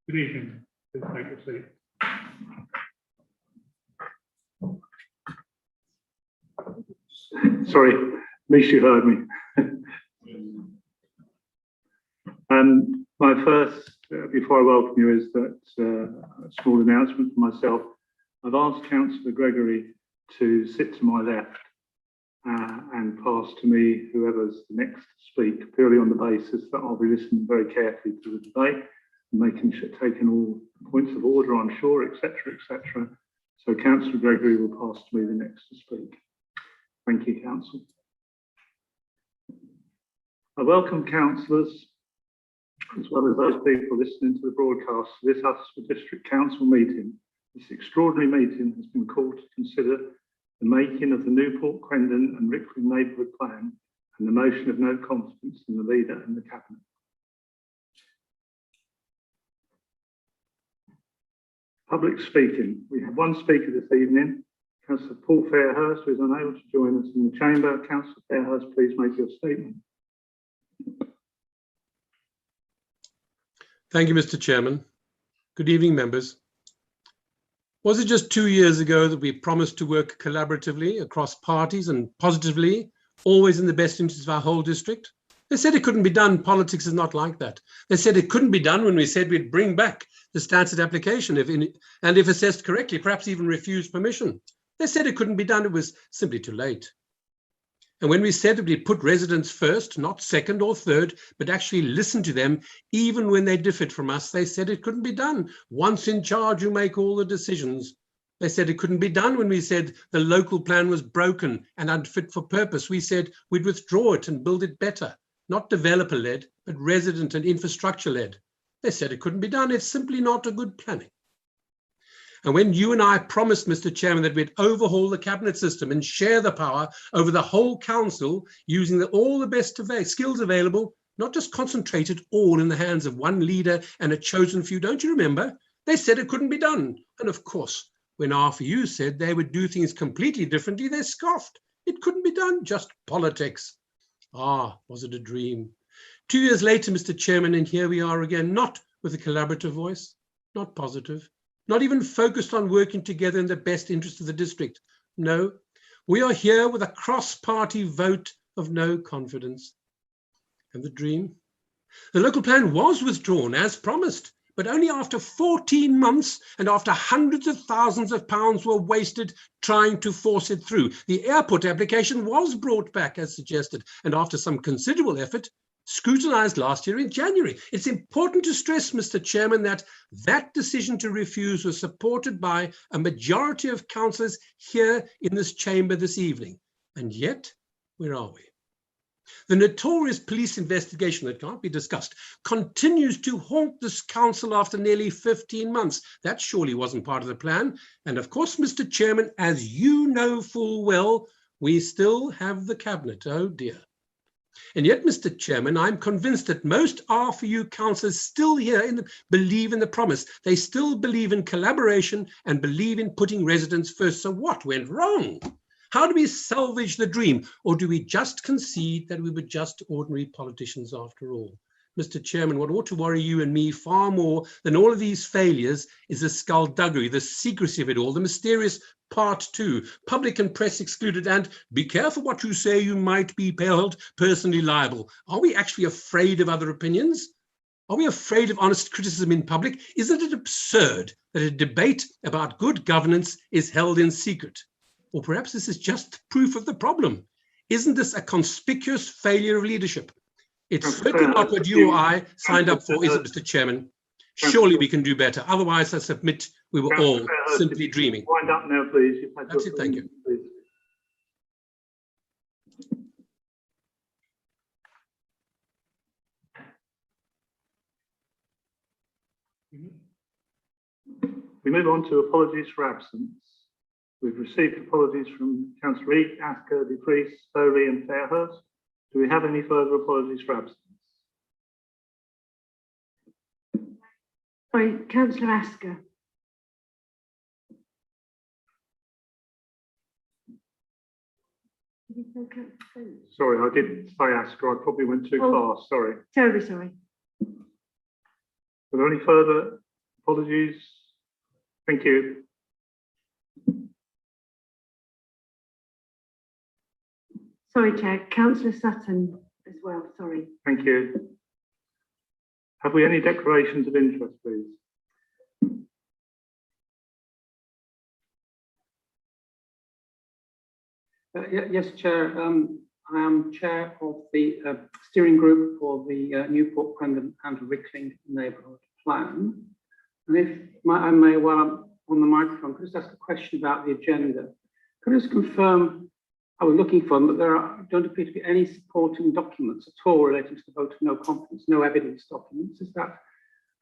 Good evening. Please take your seat. Sorry, at least you heard me. My first, before I welcome you, is that a small announcement for myself. I've asked Councillor Gregory to sit to my left and pass to me whoever's the next to speak, purely on the basis that I'll be listening very carefully to the debate and making sure, taking all points of order, I'm sure, etc., etc. So Councillor Gregory will pass to me the next to speak. Thank you, Council. I welcome councillors, as well as those people listening to the broadcast, to this Uxbridge District Council meeting. This extraordinary meeting has been called to consider the making of the Newport, Crendon and Rickland Neighbourhood Plan and the motion of no confidence in the leader and the Cabinet. Public speaking. We have one speaker this evening, Councillor Paul Fairhurst, who is unable to join us in the chamber. Councillor Fairhurst, please make your statement. Thank you, Mr. Chairman. Good evening, members. Was it just 2 years ago that we promised to work collaboratively across parties and positively, always in the best interest of our whole district? They said it couldn't be done. Politics is not like that. They said it couldn't be done when we said we'd bring back the standard application and if assessed correctly, perhaps even refuse permission. They said it couldn't be done. It was simply too late. And when we said that we'd put residents first, not second or third, but actually listen to them, even when they differed from us, they said it couldn't be done. Once in charge, you make all the decisions. They said it couldn't be done when we said the local plan was broken and unfit for purpose. We said we'd withdraw it and build it better, not developer-led, but resident and infrastructure-led. They said it couldn't be done. It's simply not a good planning. And when you and I promised, Mr. Chairman, that we'd overhaul the cabinet system and share the power over the whole council using all the best skills available, not just concentrated all in the hands of one leader and a chosen few, don't you remember? They said it couldn't be done. And of course, when RFU said they would do things completely differently, they scoffed. It couldn't be done, just politics. Ah, was it a dream? 2 years later, Mr. Chairman, and here we are again, not with a collaborative voice, not positive, not even focused on working together in the best interest of the district. No, we are here with a cross-party vote of no confidence. And the dream? The local plan was withdrawn as promised, but only after 14 months and after hundreds of thousands of pounds were wasted trying to force it through. The airport application was brought back as suggested, and after some considerable effort, scrutinised last year in January. It's important to stress, Mr. Chairman, that that decision to refuse was supported by a majority of councillors here in this chamber this evening. And yet, where are we? The notorious police investigation that can't be discussed continues to haunt this council after nearly 15 months. That surely wasn't part of the plan. And of course, Mr. Chairman, as you know full well, we still have the cabinet. Oh dear. And yet, Mr. Chairman, I'm convinced that most RFU councillors still here believe in the promise. They still believe in collaboration and believe in putting residents first. So what went wrong? How do we salvage the dream? Or do we just concede that we were just ordinary politicians after all? Mr. Chairman, what ought to worry you and me far more than all of these failures is the skullduggery, the secrecy of it all, the mysterious part 2, public and press excluded, and be careful what you say, you might be held personally liable. Are we actually afraid of other opinions? Are we afraid of honest criticism in public? Isn't it absurd that a debate about good governance is held in secret? Or perhaps this is just proof of the problem. Isn't this a conspicuous failure of leadership? It's certainly not what you or I signed up for, is it, Mr. Chairman? Surely we can do better. Otherwise, I submit we were all simply dreaming. Wind up now, please. That's it, thank you. We move on to apologies for absence. We've received apologies from Councillor Eek, Asker, De Vries, Bowley and Fairhurst. Do we have any further apologies for absence? Sorry, Councillor Asker. Sorry, I didn't say Asker. I probably went too fast. Sorry. Terribly sorry. Are there any further Apologies. Thank you. Sorry, Chair. Councillor Sutton as well, sorry. Thank you. Have we any declarations of interest, please? Yes, Chair. I am chair of the steering group for the Newport Crendon and Rickling neighbourhood plan. And if I may, while I'm on the microphone, could I just ask a question about the agenda? Could I just confirm, I was looking for them, but there don't appear to be any supporting documents at all relating to the vote of no confidence, no evidence documents. Is that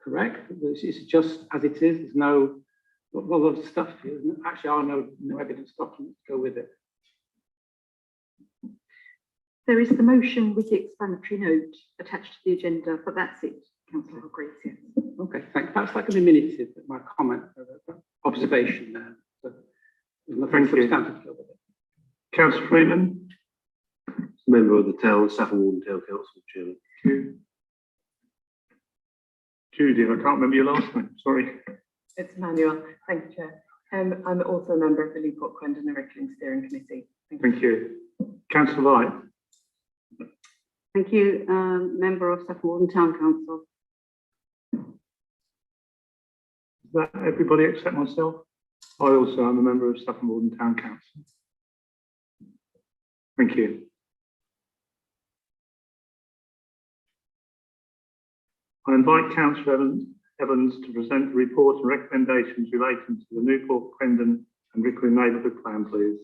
correct? Is it just as it is? There's no, well, there's stuff here. Actually, are no evidence documents to go with it. There is the motion with the explanatory note attached to the agenda, but that's it, Councillor Hargreaves, yes. Okay, thanks. Perhaps that can be minuted, my comment, observation there. So there's nothing substantive to go with it. Councillor Freeman. Member of the Town, Saffron Walden Town Council, Chairman. Thank you. Judy, I can't remember your last name, sorry. It's Manuel. Thank you, Chair. I'm also a member of the Newport Crendon and Rickling Steering Committee. Thank you. Councillor Light. Thank you, member of Saffron Walden Town Council. Is that everybody except myself? I also am a member of Saffron Walden Town Council. Thank you. I invite Councillor Evans to present the report and recommendations relating to the Newport Crendon and Rickling Neighbourhood Plan, please.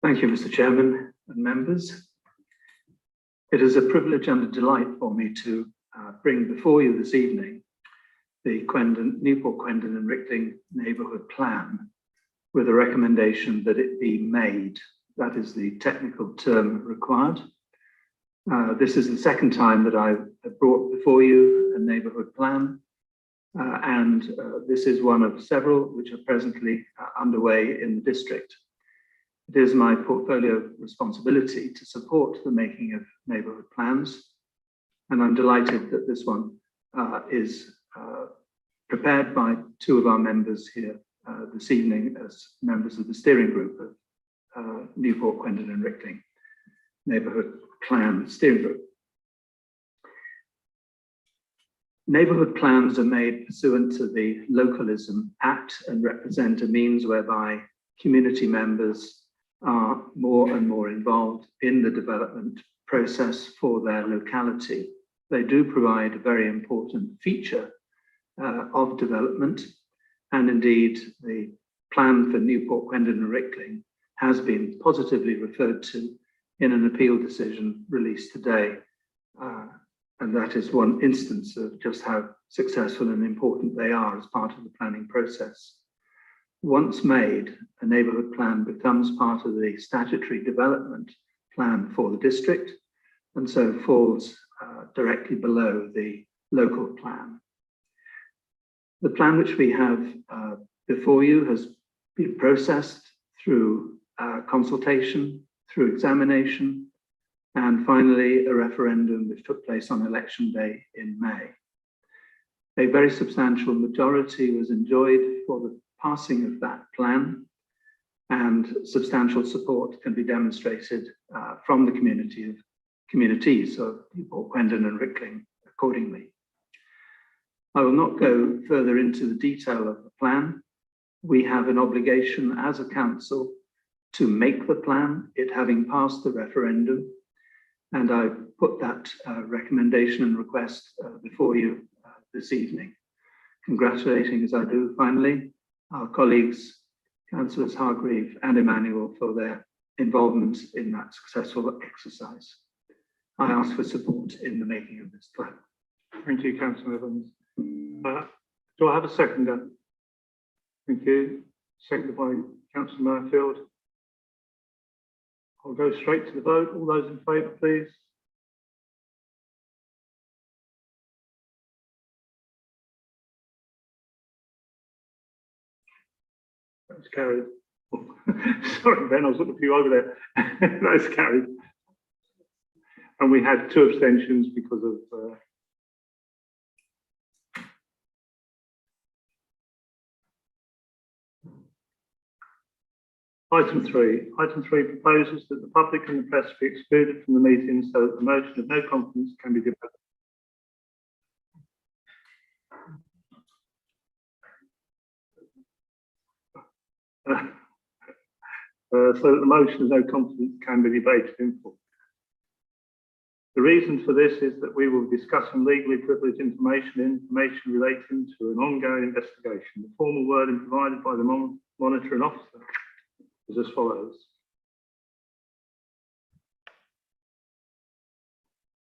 Thank you, Mr. Chairman and members. It is a privilege and a delight for me to bring before you this evening the Newport Crendon and Rickling Neighbourhood Plan with a recommendation that it be made. That is the technical term required. This is the second time that I've brought before you a neighbourhood plan, and this is one of several which are presently underway in the district. It is my portfolio responsibility to support the making of neighbourhood plans, and I'm delighted that this one is prepared by two of our members here this evening as members of the steering group of Newport Crendon and Rickling Neighbourhood Plan Steering Group. Neighbourhood plans are made pursuant to the Localism Act and represent a means whereby community members are more and more involved in the development process for their locality. They do provide a very important feature of development, and indeed the plan for Newport Crendon and Rickling has been positively referred to in an appeal decision released today. And that is one instance of just how successful and important they are as part of the planning process. Once made, a neighbourhood plan becomes part of the statutory development plan for the district, and so falls directly below the local plan. The plan which we have before you has been processed through consultation, through examination, and finally a referendum which took place on election day in May. A very substantial majority was enjoyed for the passing of that plan, and substantial support can be demonstrated from the communities of Newport Crendon and Rickling accordingly. I will not go further into the detail of the plan. We have an obligation as a council to make the plan, it having passed the referendum, and I put that recommendation and request before you this evening. Congratulating, as I do, finally, our colleagues, Councillors Hargreaves and Emmanuel, for their involvement in that successful exercise. I ask for support in the making of this plan. Thank you, Councillor Evans. Do I have a seconder? Thank you. Seconded by Councillor Murfield. I'll go straight to the vote. All those in favour, please. That's carried. Sorry, Ben, I was looking for you over there. That's carried. And we had 2 abstentions because of Item 3. Item 3 proposes that the public and the press be excluded from the meeting so that the motion of no confidence can be developed. So that the motion of no confidence can be debated in full. The reason for this is that we will be discussing legally privileged information relating to an ongoing investigation. The formal wording provided by the monitoring officer is as follows.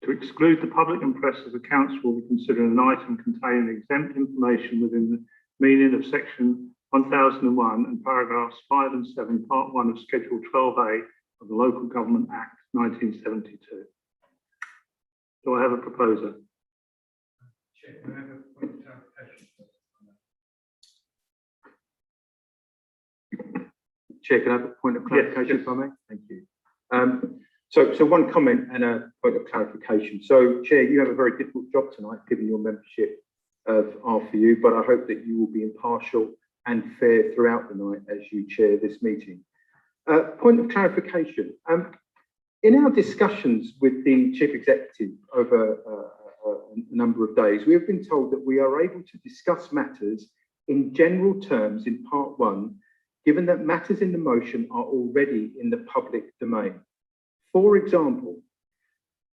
To exclude the public and press as the council will be considering an item containing exempt information within the meaning of section 1001 and paragraphs 5 and 7, part 1 of Schedule 12A of the Local Government Act 1972. Do I have a proposer? Chair, can I have a point of clarification, Yes. if I may? Thank you. So one comment and a point of clarification. So, Chair, you have a very difficult job tonight, given your membership of RFU, but I hope that you will be impartial and fair throughout the night as you chair this meeting. Point of clarification. In our discussions with the Chief Executive over a number of days, we have been told that we are able to discuss matters in general terms in part 1, given that matters in the motion are already in the public domain. For example,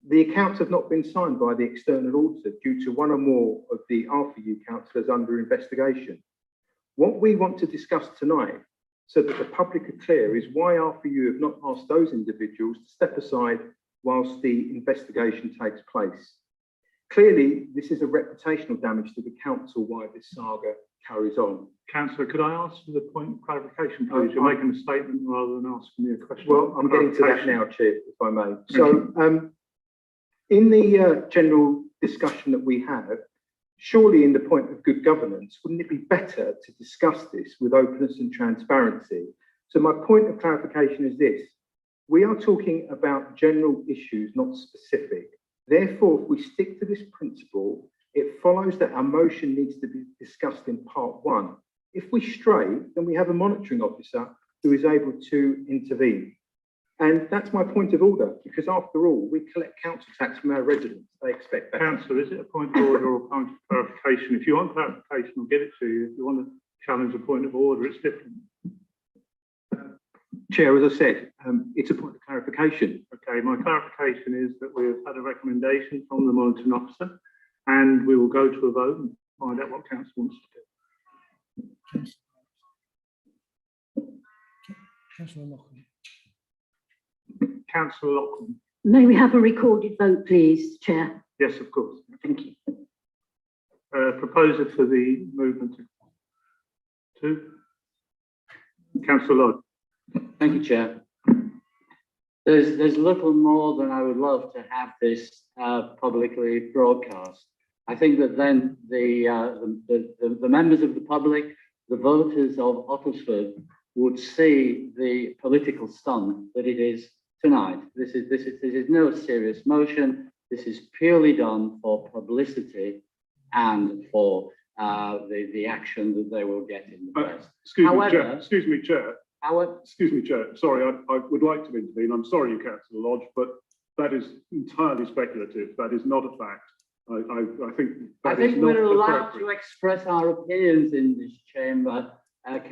the accounts have not been signed by the external auditor due to one or more of the RFU councillors under investigation. What we want to discuss tonight, so that the public are clear, is why RFU have not asked those individuals to step aside whilst the investigation takes place. Clearly, this is a reputational damage to the council while this saga carries on. Councillor, could I ask for the point of clarification, please? You're making a statement rather than asking me a question. Well, I'm getting to that now, Chair, if I may. So, in the general discussion that we have, surely in the point of good governance, wouldn't it be better to discuss this with openness and transparency? So my point of clarification is this: we are talking about general issues, not specific. Therefore, if we stick to this principle, it follows that our motion needs to be discussed in part 1. If we stray, then we have a monitoring officer who is able to intervene. And that's my point of order, because after all, we collect council tax from our residents. They expect that. Councillor, is it a point of order or a point of clarification? If you want clarification, I'll get it to you. If you want to challenge a point of order, it's different. Chair, as I said, it's a point of clarification. Okay, my clarification is that we have had a recommendation from the monitoring officer and we will go to a vote and find out what council wants to do. Councillor Lachlan. Councillor Lachlan. May we have a recorded vote, please, Chair? Yes, of course. Thank you. Proposer for the movement to Councillor Lodge. Thank you, Chair. There's little more than I would love to have this publicly broadcast. I think that then the members of the public, the voters of Ottersford, would see the political stunt that it is tonight. This is no serious motion. This is purely done for publicity and for the action that they will get in the press. Excuse me, Chair. Sorry, I would like to intervene. I'm sorry, Councillor Lodge, but that is entirely speculative. That is not a fact. I think we're allowed to express our opinions in this chamber,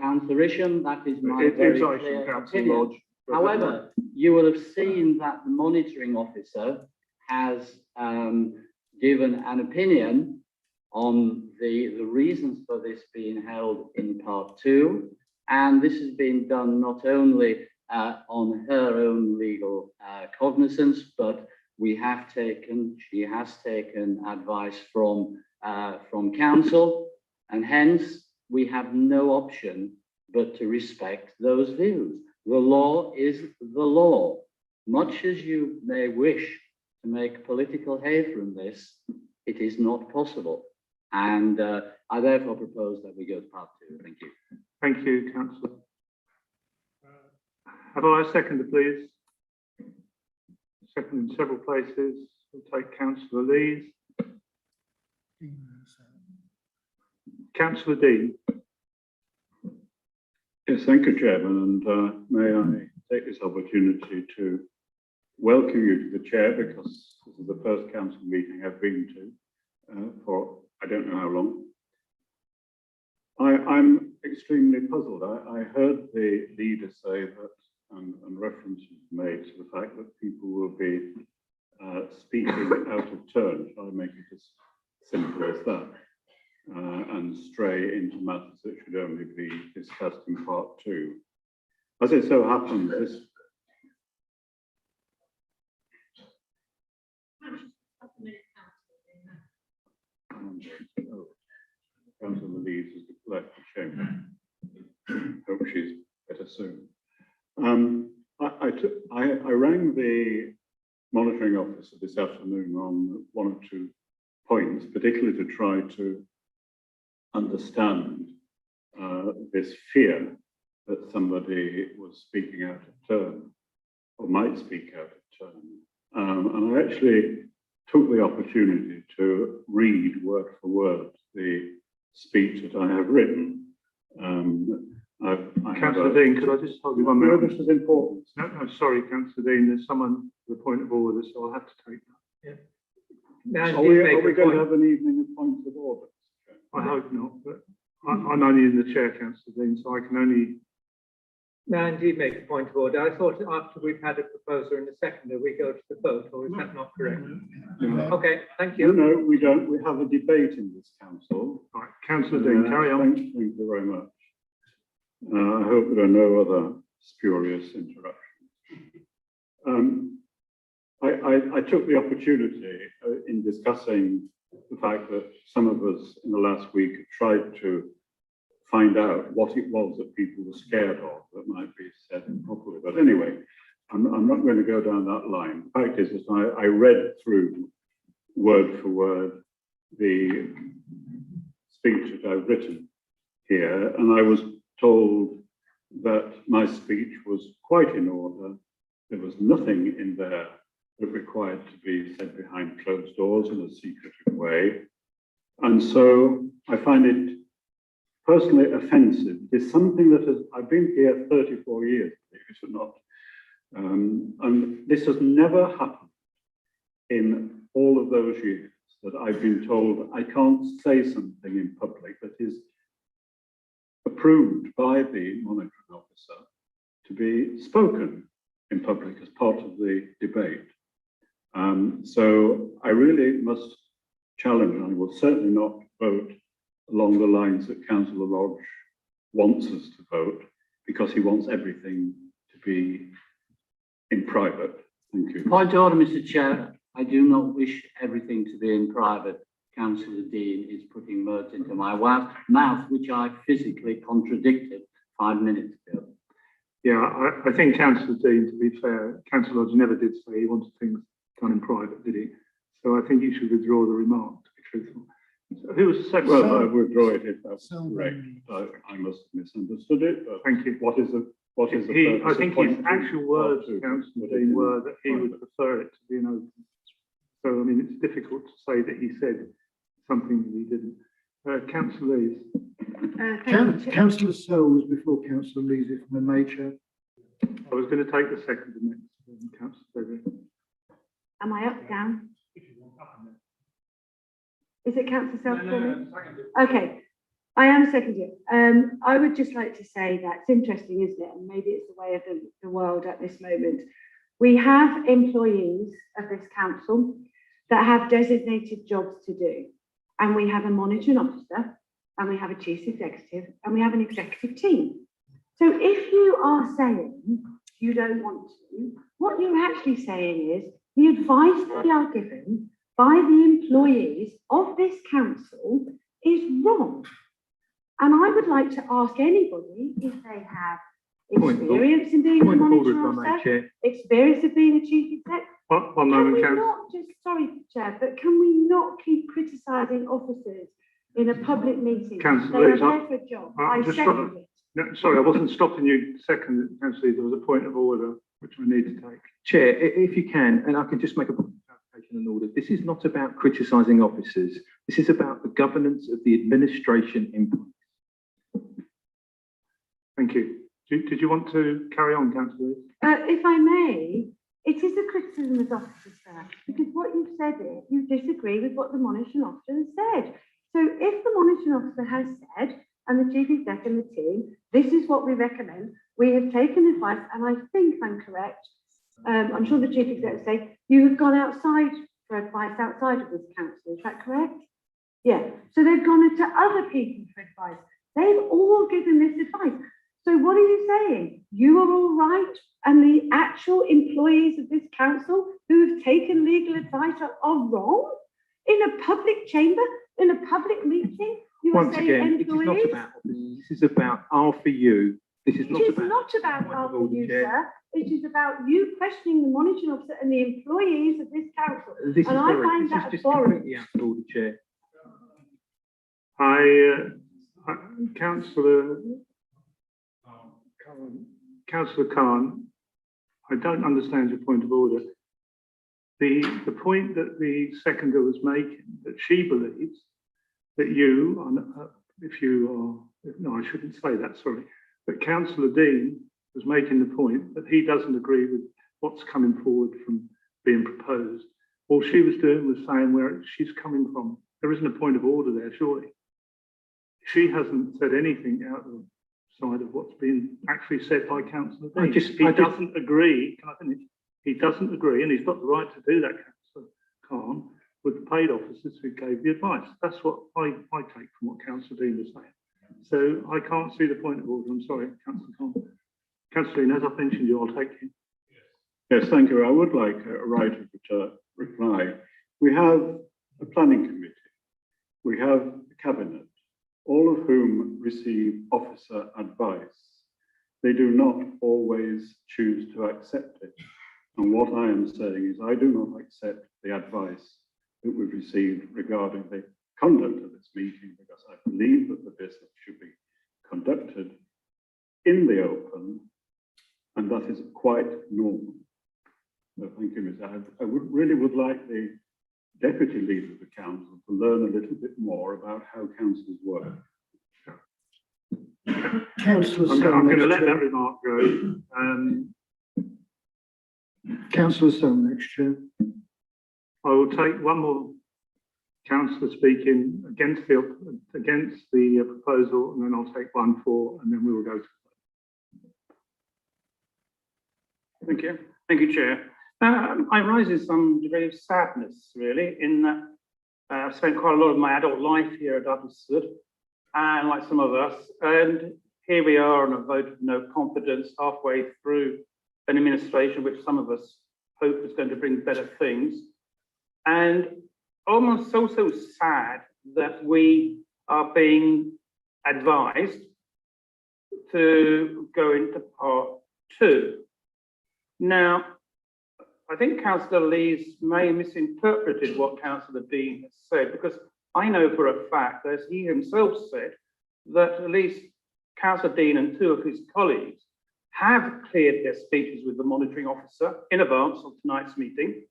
Councillor Isham. That is my very clear opinion. However, you will have seen that the monitoring officer has given an opinion on the reasons for this being held in part 2. And this has been done not only on her own legal cognizance, but she has taken advice from counsel, and hence we have no option but to respect those views. The law is the law. Much as you may wish to make political hay from this, it is not possible. And I therefore propose that we go to part 2. Thank you. Thank you, Councillor. Have I a seconder, please? Second in several places. We'll take Councillor Lees. Councillor Dean. Yes, thank you, Chairman, and may I take this opportunity to welcome you to the chair, because this is the first council meeting I've been to for I don't know how long. I'm extremely puzzled. I heard the leader say that, and references made to the fact that people will be speaking out of turn. Shall I make it as simple as that? And stray into matters that should only be discussed in part 2. As it so happens, this Councillor Leeds has left the chamber. Hope she's better soon. I rang the monitoring officer this afternoon on 1 or 2 points, particularly to try to understand this fear that somebody was speaking out of turn or might speak out of turn. And I actually took the opportunity to read word for word the speech that I have written. Councillor Dean, could I just hold you 1 minute? No, this is important. No, sorry, Councillor Dean, there's someone with a point of order, so I'll have to take that. Yeah. Are we going to have an evening of points of order? I hope not, but I'm only in the chair, Councillor Dean, so I can only... May I indeed make a point of order? I thought after we've had a proposer and a seconder, we go to the vote, or is that not correct? No. Okay, thank you. No, we don't. We have a debate in this council. Right, Councillor Dean, carry on. Thank you very much. I hope there are no other spurious interruptions. I took the opportunity in discussing the fact that some of us in the last week have tried to find out what it was that people were scared of that might be said improperly. But anyway, I'm not going to go down that line. The fact is that I read through word for word the speech that I've written here, and I was told that my speech was quite in order. There was nothing in there that required to be said behind closed doors in a secretive way. And so I find it personally offensive. It's something that I've been here 34 years, believe it or not. And this has never happened in all of those years that I've been told I can't say something in public that is approved by the monitoring officer to be spoken in public as part of the debate. So I really must challenge, and I will certainly not vote along the lines that Councillor Lodge wants us to vote, because he wants everything to be in private. Thank you. Point of order, Mr. Chair. I do not wish everything to be in private. Councillor Dean is putting words into my mouth, which I physically contradicted 5 minutes ago. Yeah, I think Councillor Dean, to be fair, Councillor Lodge never did say he wanted things done in private, did he? So I think you should withdraw the remark, to be truthful. So who was the second? Well, I withdraw it if that's correct. I must have misunderstood it. But thank you. What is the I think his actual words, Councillor Dean, were that he would prefer it to be an open. So I mean, it's difficult to say that he said something that he didn't. Councillor Lees. Councillor Sells before Councillor Lees, if I may, Chair. I was going to take the second next, Councillor Gregory. Am I up, down? Is it Councillor Sells? No, okay, I am seconding. I would just like to say that it's interesting, isn't it? And maybe it's the way of the world at this moment. We have employees of this council that have designated jobs to do. And we have a monitoring officer, and we have a chief executive, and we have an executive team. So if you are saying you don't want to, what you're actually saying is the advice that we are given by the employees of this council is wrong. And I would like to ask anybody if they have experience in being a monitoring officer, experience of being a chief exec. One moment, Can we not just, sorry, Chair, but can we not keep criticising officers in a public meeting? Councillor They are there for a job. I second it. No, sorry, I wasn't stopping you. Second, Councillor, there was a point of order which I need to take. Chair, if you can, and I can just make a point of clarification and order. This is not about criticising officers. This is about the governance of the administration in place. Thank you. Did you want to carry on, Councillor? If I may, it is a criticism as officer, sir, because what you've said is you disagree with what the monitoring officer has said. So if the monitoring officer has said, and the chief exec and the team, this is what we recommend, we have taken advice, and I think I'm correct. I'm sure the chief exec will say, you have gone outside for advice outside of this council, is that correct? Yeah, so they've gone to other people for advice. They've all given this advice. So what are you saying? You are all right, and the actual employees of this council who have taken legal advice are wrong? In a public chamber, in a public meeting, you are Once saying again, employees? it is not about this is about R4U. This is not about you, sir. It is about you questioning the monitoring officer and the employees of this council. This and is I very, find this that is just abhorrent. completely out of order, Chair. Councillor Khan, I don't understand your point of order. The point that the seconder was making, that she believes that you, if you are, no, I shouldn't say that, sorry, but Councillor Dean was making the point that he doesn't agree with what's coming forward from being proposed. All she was doing was saying where she's coming from. There isn't a point of order there, surely. She hasn't said anything out of the side of what's been actually said by Councillor Dean. He doesn't agree, can I finish? He doesn't agree, and he's got the right to do that, Councillor Khan, with the paid officers who gave the advice. That's what I take from what Councillor Dean was saying. So I can't see the point of order. I'm sorry, Councillor Khan. Councillor Dean, as I've mentioned you, I'll take you. Yes, thank you. I would like a right of reply. We have a planning committee. We have a cabinet, all of whom receive officer advice. They do not always choose to accept it. And what I am saying is I do not accept the advice that we've received regarding the conduct of this meeting, because I believe that the business should be conducted in the open, and that is quite normal. So thank you, Mr. I really would like the deputy leader of the council to learn a little bit more about how councils work. I'm going to let that remark go. Councillor Stone, next Chair. I will take one more councillor speaking against the proposal, and then I'll take one for, and then we will go to. Thank you. Thank you, Chair. I rise in some degree of sadness, really, in that I've spent quite a lot of my adult life here at Uttlesford, and like some of us, and here we are on a vote of no confidence halfway through an administration which some of us hope is going to bring better things. And almost so sad that we are being advised to go into part 2. Now, I think Councillor Lees may have misinterpreted what Councillor Dean has said, because I know for a fact, as he himself said, that at least Councillor Dean and 2 of his colleagues have cleared their speeches with the monitoring officer in advance of tonight's meeting.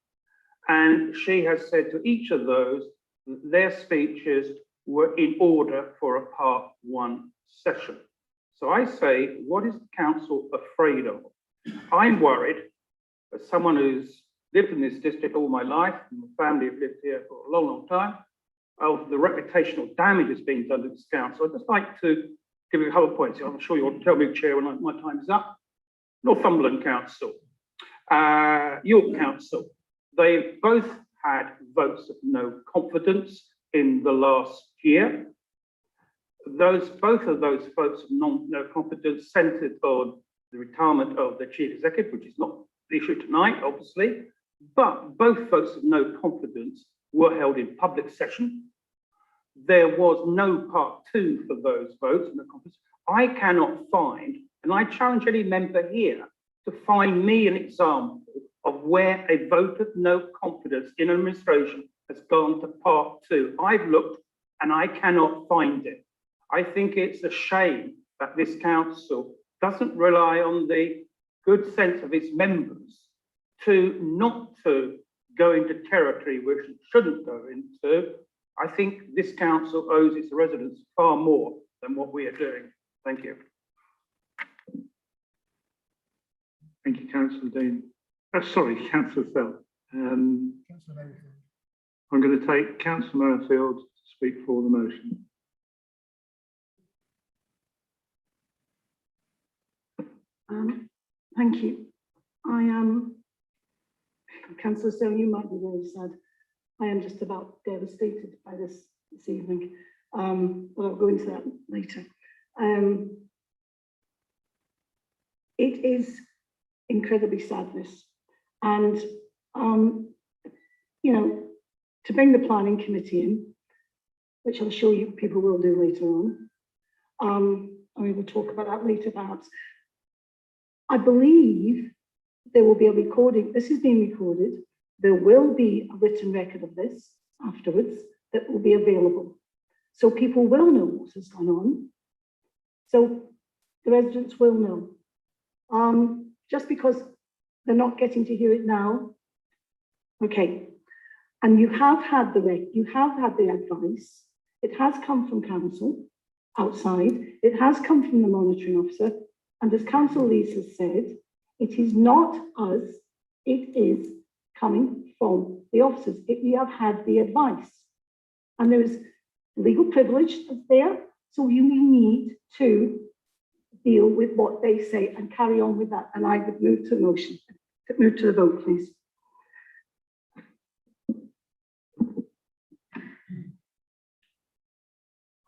And she has said to each of those that their speeches were in order for a part 1 session. So I say, what is the council afraid of? I'm worried, as someone who's lived in this district all my life, and my family have lived here for a long, long time, of the reputational damage that's being done to this council. I'd just like to give you a couple of points. I'm sure you'll tell me, Chair, when my time is up. Northumberland Council, York Council, they both had votes of no confidence in the last year. Both of those votes of no confidence centred on the retirement of the chief executive, which is not the issue tonight, obviously, but both votes of no confidence were held in public session. There was no part 2 for those votes of no confidence. I cannot find, and I challenge any member here to find me an example of where a vote of no confidence in administration has gone to part 2. I've looked and I cannot find it. I think it's a shame that this council doesn't rely on the good sense of its members not to go into territory which it shouldn't go into. I think this council owes its residents far more than what we are doing. Thank you. Thank you, Councillor Dean. Sorry, Councillor Fell. I'm going to take Councillor Merrifield to speak for the motion. Thank you. I am, Councillor Stone, you might be very sad. I am just about devastated by this evening, but I'll go into that later. It is incredibly sadness, and you know, to bring the planning committee in, which I'm sure you people will do later on, and we will talk about that later perhaps. I believe there will be a recording. This is being recorded. There will be a written record of this afterwards that will be available. So people will know what has gone on. So the residents will know. Just because they're not getting to hear it now. Okay. And you have had the advice. It has come from council outside. It has come from the monitoring officer. And as Councillor Lees has said, it is not us, it is coming from the officers. We have had the advice. And there is legal privilege that's there, so you need to deal with what they say and carry on with that. And I would move to the motion. Move to the vote, please.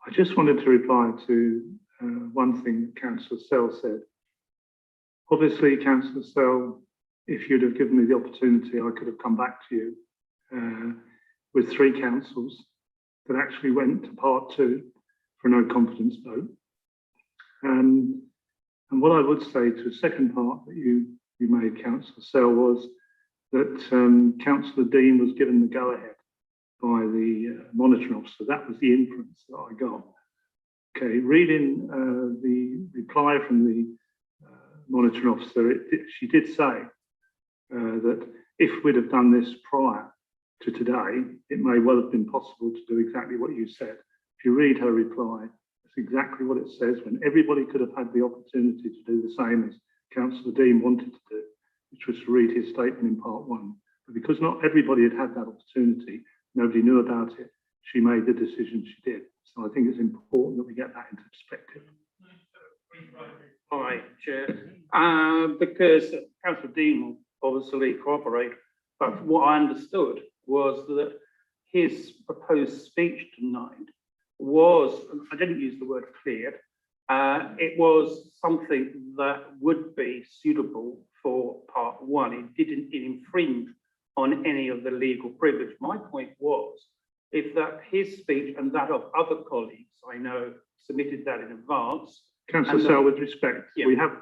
I just wanted to reply to one thing that Councillor Sell said. Obviously, Councillor Sell, if you'd have given me the opportunity, I could have come back to you with 3 councils that actually went to part 2 for no confidence vote. And what I would say to the second part that you made, Councillor Sell, was that Councillor Dean was given the go-ahead by the monitoring officer. That was the inference that I got. Okay, reading the reply from the monitoring officer, she did say that if we'd have done this prior to today, it may well have been possible to do exactly what you said. If you read her reply, that's exactly what it says, when everybody could have had the opportunity to do the same as Councillor Dean wanted to do, which was to read his statement in part 1. But because not everybody had had that opportunity, nobody knew about it, she made the decision she did. So I think it's important that we get that into perspective. Hi, Chair. Because Councillor Dean will obviously corroborate, but what I understood was that his proposed speech tonight was, I didn't use the word cleared, it was something that would be suitable for part 1. It didn't infringe on any of the legal privilege. My point was, if that his speech and that of other colleagues, I know, submitted that in advance. Councillor Sell, with respect, yeah. we have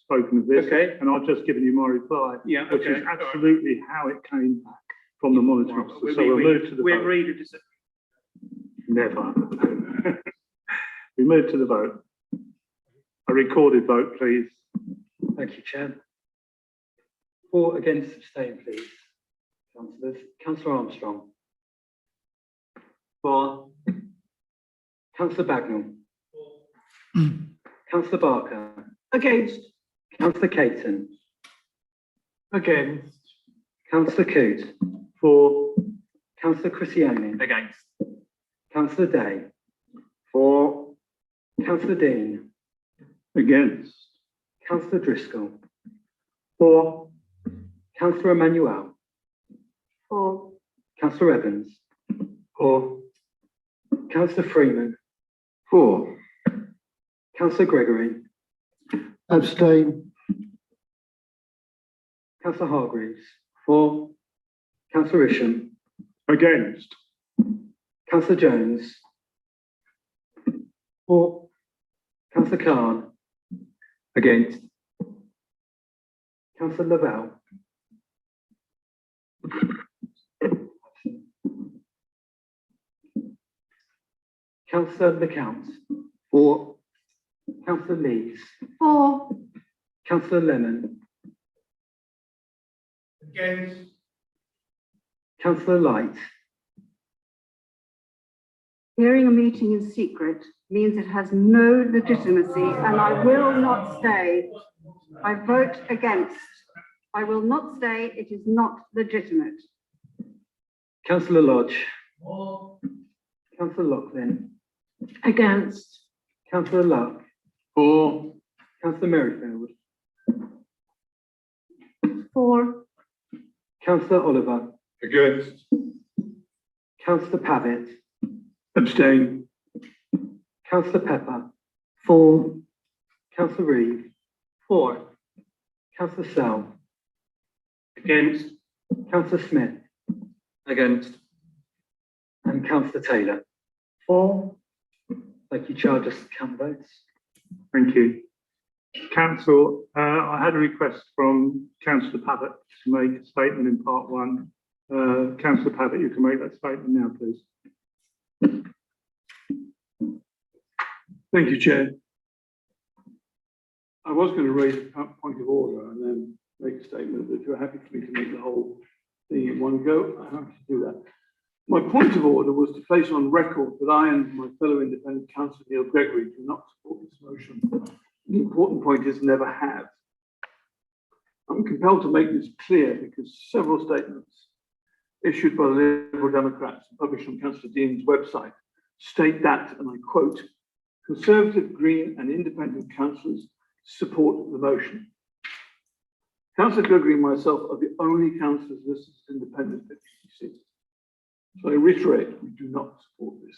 spoken of this, okay, and I've just given you my reply, yeah, which is absolutely how it came back from the monitoring officer. So we'll move to the vote. We agreed to disagree. Never. We move to the vote. A recorded vote, please. Thank you, Chair. For, against, abstain, please. Councillors. Councillor Armstrong. For. Councillor Bagnall. Councillor Barker. Against. Councillor Caton. Against. Councillor Coote. For. Councillor Cristiani. Against. Councillor Day. For. Councillor Dean. Against. Councillor Driscoll. For. Councillor Emmanuel. For. Councillor Evans. For. Councillor Freeman. For. Councillor Gregory. Abstain. Councillor Hargreaves. For. Councillor Isham. Against. Councillor Jones. For. Councillor Khan. Against. Councillor Lavelle. Councillor LeCount. For. Councillor Lees. For. Councillor Lemon. Against. Councillor Light. Hearing a meeting in secret means it has no legitimacy, and I will not stay. I vote against. I will not stay. It is not legitimate. Councillor Lodge. Councillor Loughlin. Against. Councillor Luck. For. Councillor Merrifield. For. Councillor Oliver. Against. Councillor Pavitt. Abstain. Councillor Pepper. For. Councillor Reeve. For. Councillor Sell. Against. Councillor Smith. Against. And Councillor Taylor. For. Thank you, Chair. Just count votes. Thank you. Council, I had a request from Councillor Pavitt to make a statement in part one. Councillor Pavitt, you can make that statement now, please. Thank you, Chair. I was going to raise a point of order and then make a statement, but if you're happy for me to make the whole thing in one go, I'm happy to do that. My point of order was to place on record that I and my fellow independent councillor Neil Gregory do not support this motion. The important point is never have. I'm compelled to make this clear because several statements issued by the Liberal Democrats and published on Councillor Dean's website state that, and I quote, Conservative, Green and Independent councillors support the motion. Councillor Gregory and myself are the only councillors listed as independent at UCC. So I reiterate, we do not support this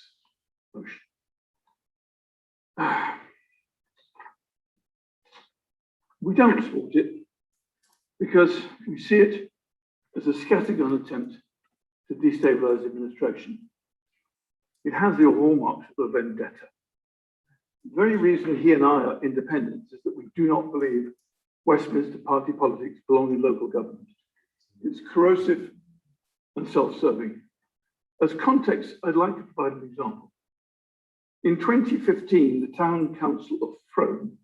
motion. We don't support it because we see it as a scattergun attempt to destabilise administration. It has the hallmarks of a vendetta. The very reason he and I are independents is that we do not believe Westminster party politics belong in local government. It's corrosive and self-serving. As context, I'd like to provide an example. In 2015, the Town Council of Frome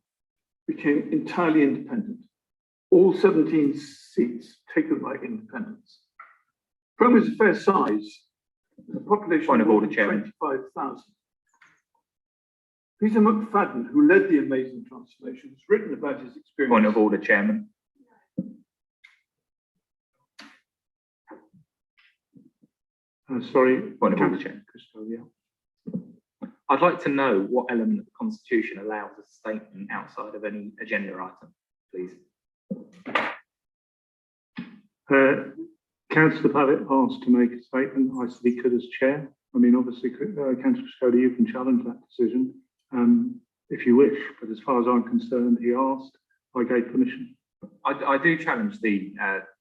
became entirely independent. All 17 seats taken by independents. Frome is a fair size, with a population of order, 25,000. Peter McFadden, who led the amazing transformation, has written about his experience. Point of order, Chairman. Sorry. Point of order, Chairman. I'd like to know what element of the Constitution allows a statement outside of any agenda item, please. Councillor Pavitt asked to make a statement. I said he could as chair. I mean, obviously, Councillor Scody, you can challenge that decision if you wish, but as far as I'm concerned, he asked, I gave permission. I do challenge the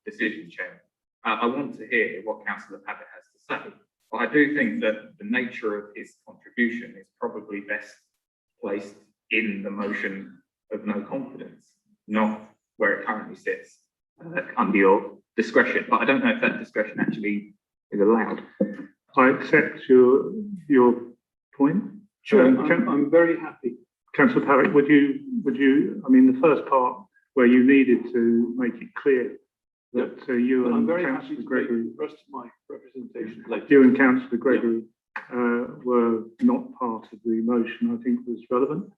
decision, Chairman. I want to hear what Councillor Pavitt has to say, but I do think that the nature of his contribution is probably best placed in the motion of no confidence, not where it currently sits under your discretion. But I don't know if that discretion actually is allowed. I accept your point. Sure, I'm very happy. Councillor Pavitt, would you, I mean, the first part where you needed to make it clear that you and Councillor Gregory, the rest of my representation later. You and Councillor Gregory were not part of the motion, I think was relevant.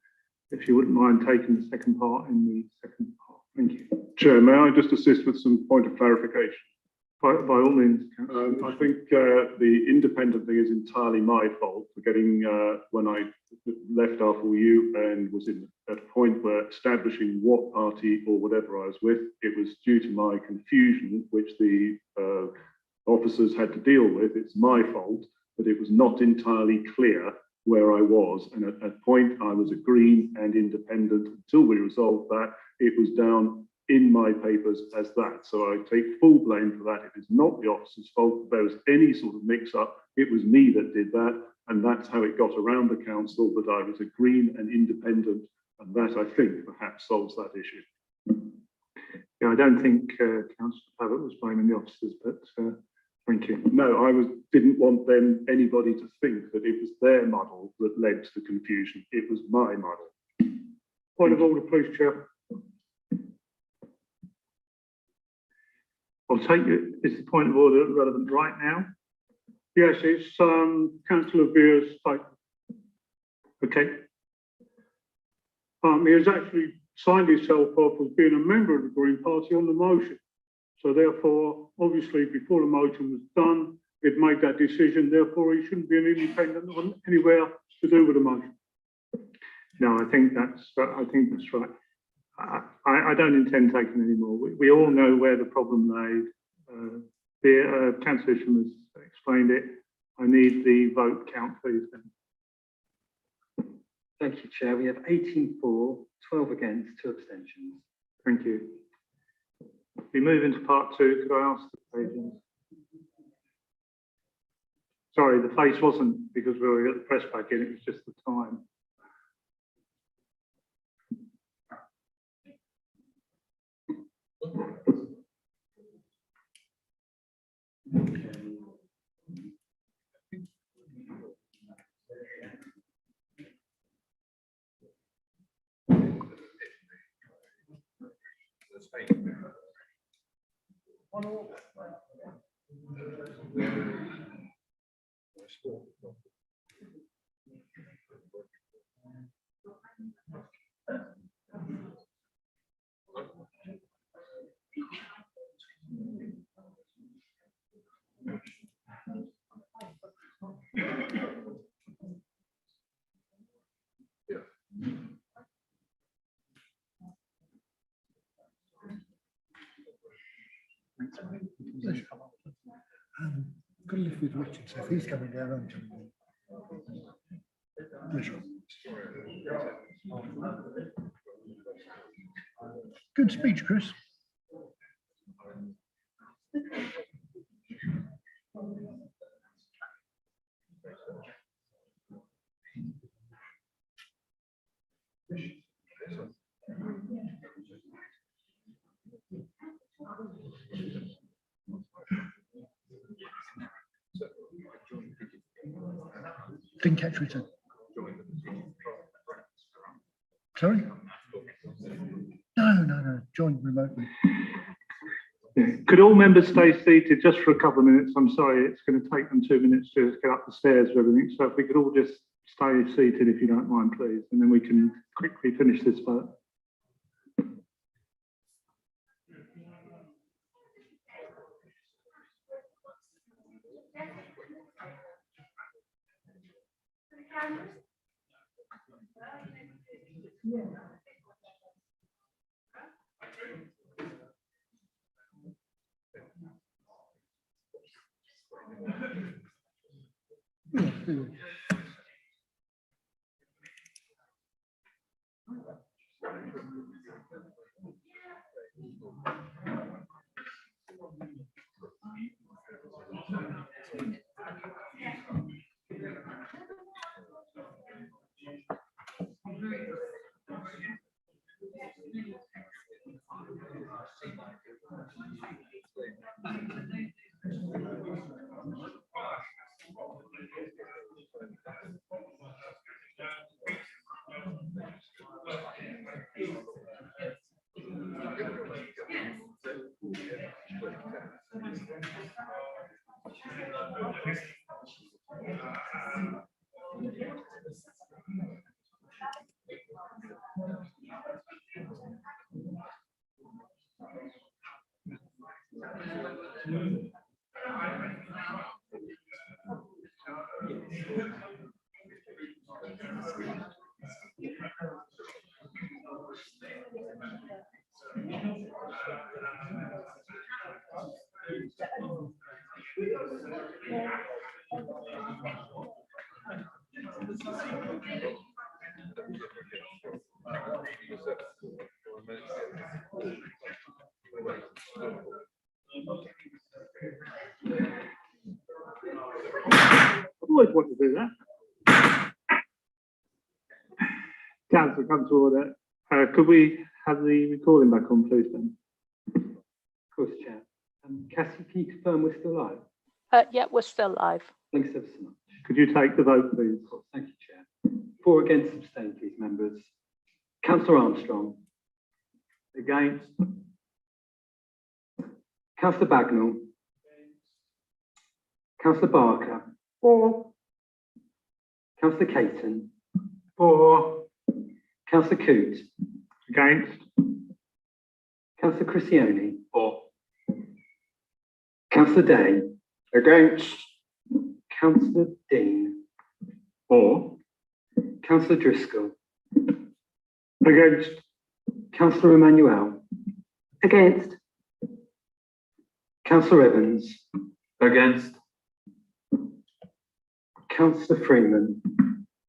If you wouldn't mind taking the second part in the second part. Thank you. Chair, may I just assist with some point of clarification? By all means, I think the independent thing is entirely my fault for getting, when I left R4U and was at a point where establishing what party or whatever I was with, it was due to my confusion, which the officers had to deal with. It's my fault that it was not entirely clear where I was. And at that point, I was a Green and independent until we resolved that. It was down in my papers as that. So I take full blame for that. It is not the officer's fault that there was any sort of mix up. It was me that did that. And that's how it got around the council, that I was a Green and independent. And that, I think, perhaps solves that issue. Yeah, I don't think Councillor Pavitt was blaming the officers, but thank you. No, I didn't want anybody to think that it was their muddle that led to the confusion. It was my muddle. Point of order, please, Chair. I'll take you. Is the point of order relevant right now? Yes, it's Councillor Beer's type. Okay. He has actually signed himself off as being a member of the Green Party on the motion. So therefore, obviously, before the motion was done, he'd made that decision. Therefore, he shouldn't be an independent on anywhere to do with the motion. No, I think that's right. I don't intend taking any more. We all know where the problem lay. Councillor Isham has explained it. I need the vote count, please. Then. Thank you, Chair. We have 18 for, 12 against, 2 abstentions. Thank you. We move into part 2. Could I ask the pages? Sorry, the face wasn't because we were at the press back in, it was just the time. Got to live with Richard, so if he's coming down, I'm coming down. Good speech, Chris. Didn't catch Richard. Sorry? No. Joined remotely. Yeah. Could all members stay seated just for a couple of minutes? I'm sorry, it's going to take them 2 minutes to get up the stairs and everything. So if we could all just stay seated, if you don't mind, please, and then we can quickly finish this vote. Always want to do that. Councillor, come to order. Could we have the recording back on, please, then? Of course, Chair. Cassie, can you confirm we're still live? Yeah, we're still live. Thanks ever so much. Could you take the vote, please? Thank you, Chair. 4 against, abstain, please, members. Councillor Armstrong. Against. Councillor Bagnall. Councillor Barker. For. Councillor Caton. For. Councillor Coote. Against. Councillor Criscione. For. Councillor Day. Against. Councillor Dean. For. Councillor Driscoll. Against. Councillor Emmanuel. Against. Councillor Evans. Against. Councillor Freeman.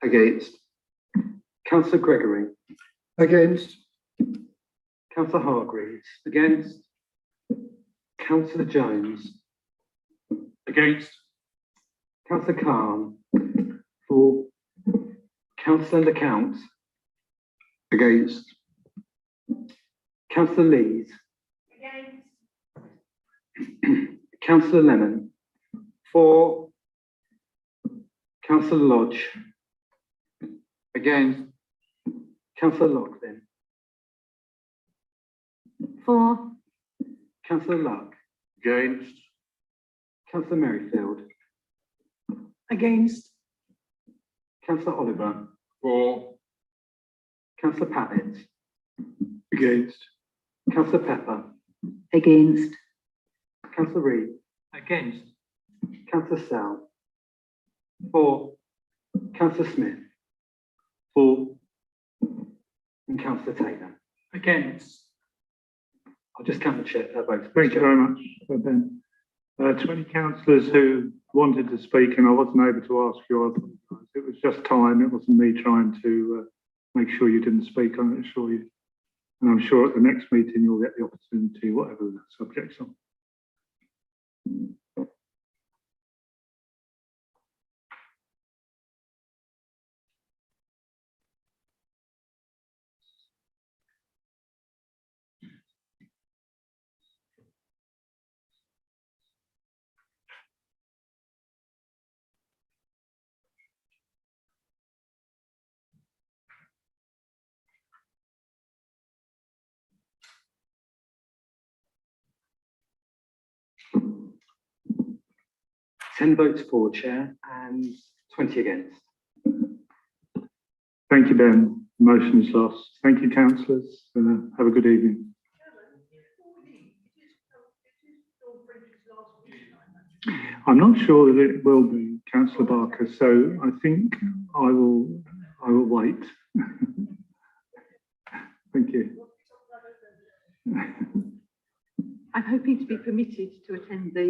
Against. Councillor Gregory. Against. Councillor Hargreaves. Against. Councillor Jones. Against. Councillor Khan. For. Councillor LeCount. Against. Councillor Lees. Councillor Lemon. For. Councillor Lodge. Against. Councillor Loughlin. For. Councillor Luck. Against. Councillor Merrifield. Against. Councillor Oliver. For. Councillor Pavitt. Against. Councillor Pepper. Against. Councillor Reid. Against. Councillor Sell. For. Councillor Smith. For. And Councillor Taylor. Against. I'll just count the chair votes. Thank you very much, Ben. 20 councillors who wanted to speak, and I wasn't able to ask you. I apologise. It was just time. It wasn't me trying to make sure you didn't speak. I assure you. And I'm sure at the next meeting you'll get the opportunity, whatever the subjects are. Ten votes for, Chair, and 20 against. Thank you, Ben. Motion is lost. Thank you, councillors. Have a good evening. I'm not sure that it will be, Councillor Barker, so I think I will wait. Thank you. I'm hoping to be permitted to attend the